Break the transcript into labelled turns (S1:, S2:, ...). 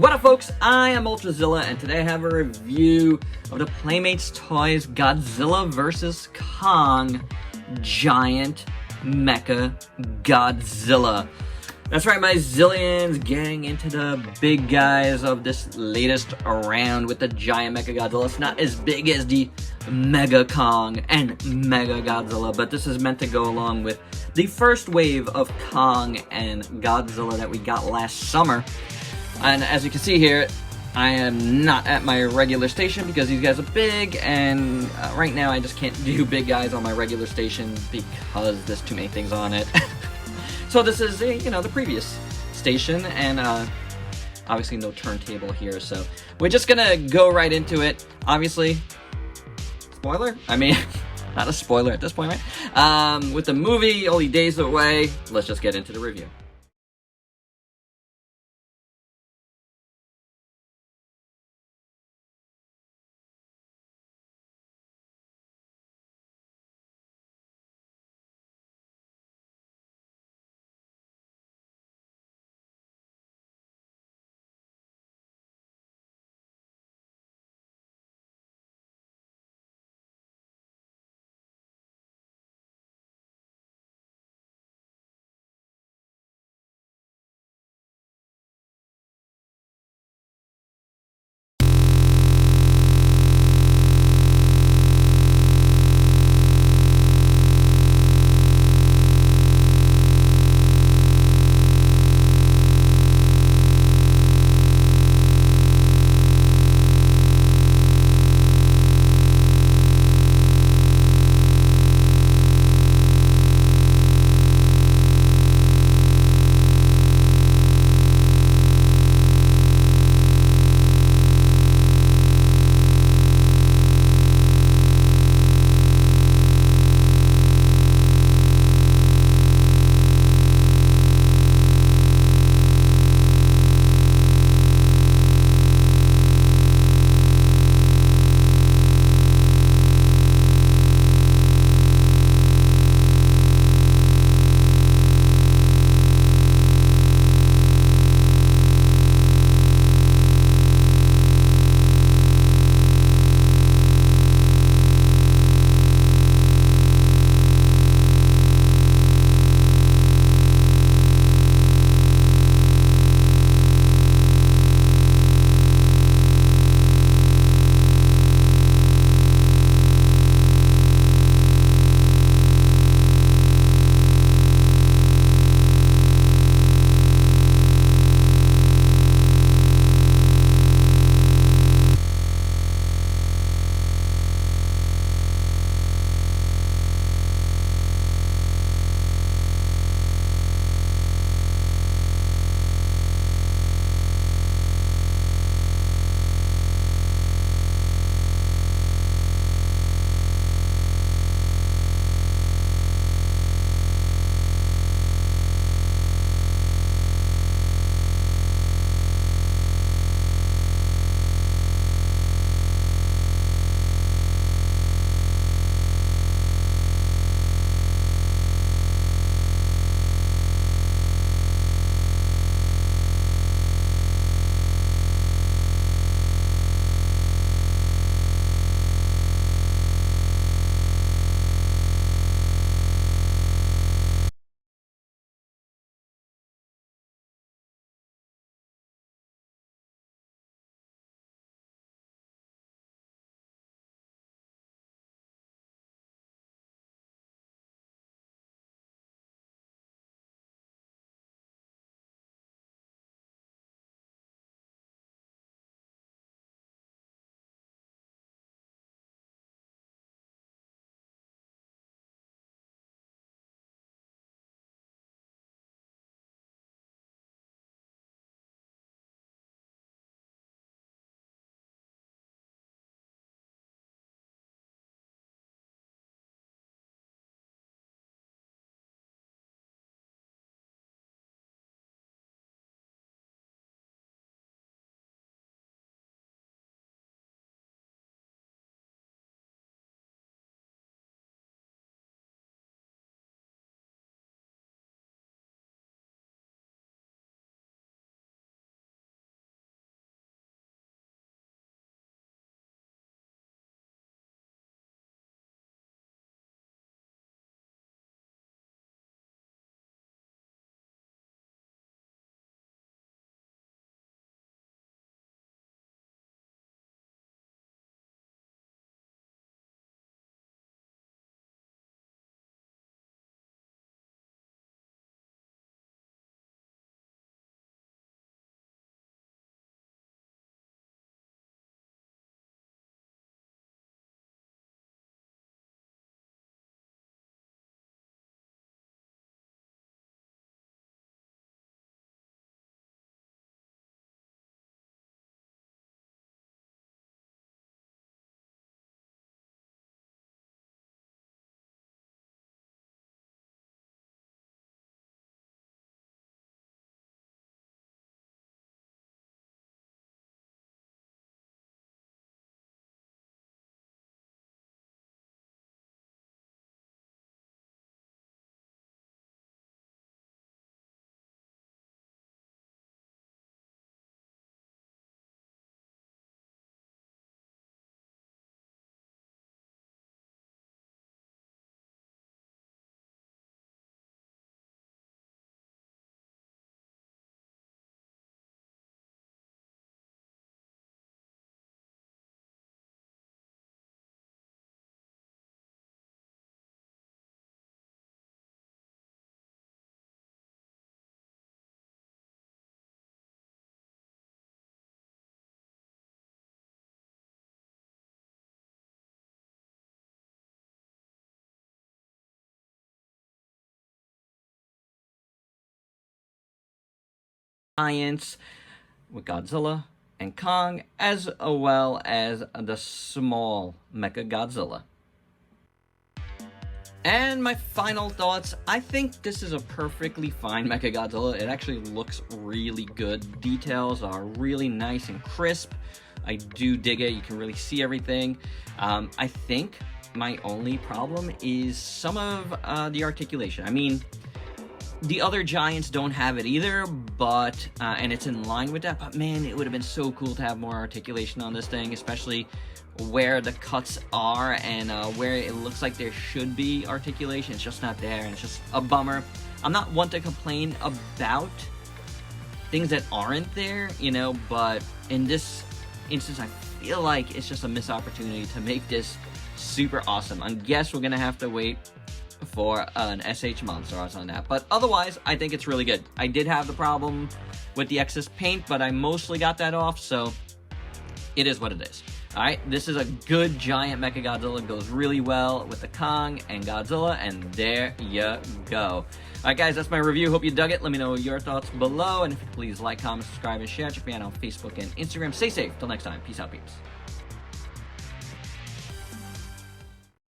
S1: What up, folks? I am Ultrazilla, and today I have a review of the Playmates Toys Godzilla vs. Kong Giant Mechagodzilla. That's right, my zillions, getting into the big guys of this latest round with the Giant Mechagodzilla. It's not as big as the Mega Kong and Mega Godzilla, but this is meant to go along with the first wave of Kong and Godzilla that we got last summer. And as you can see here, I am not at my regular station because these guys are big, and right now I just can't do big guys on my regular station because there's too many things on it. So this is, the previous station, and obviously no turntable here, so we're just gonna go right into it. Obviously, spoiler? I mean, not a spoiler at this point, right? With the movie only days away, let's just get into the review. Giants with Godzilla and Kong, as well as the small Mechagodzilla. And my final thoughts, I think this is a perfectly fine Mechagodzilla. It actually looks really good. Details are really nice and crisp. I do dig it. You can really see everything. I think my only problem is some of the articulation. I mean, the other Giants don't have it either, but and it's in line with that. But man, it would have been so cool to have more articulation on this thing, especially where the cuts are and where it looks like there should be articulation. It's just not there, and it's just a bummer. I'm not one to complain about things that aren't there, you know, but in this instance, I feel like it's just a missed opportunity to make this super awesome. I guess we're gonna have to wait for an SH Monsters on that, but otherwise I think it's really good. I did have the problem with the excess paint, but I mostly got that off, so it is what it is. Alright, this is a good giant Mechagodzilla. Goes really well with the Kong and Godzilla, and there you go. Alright guys, that's my review. Hope you dug it. Let me know your thoughts below, and if you please like, comment, subscribe, and share. Check me out on Facebook and Instagram. Stay safe. Till next time. Peace out, peeps.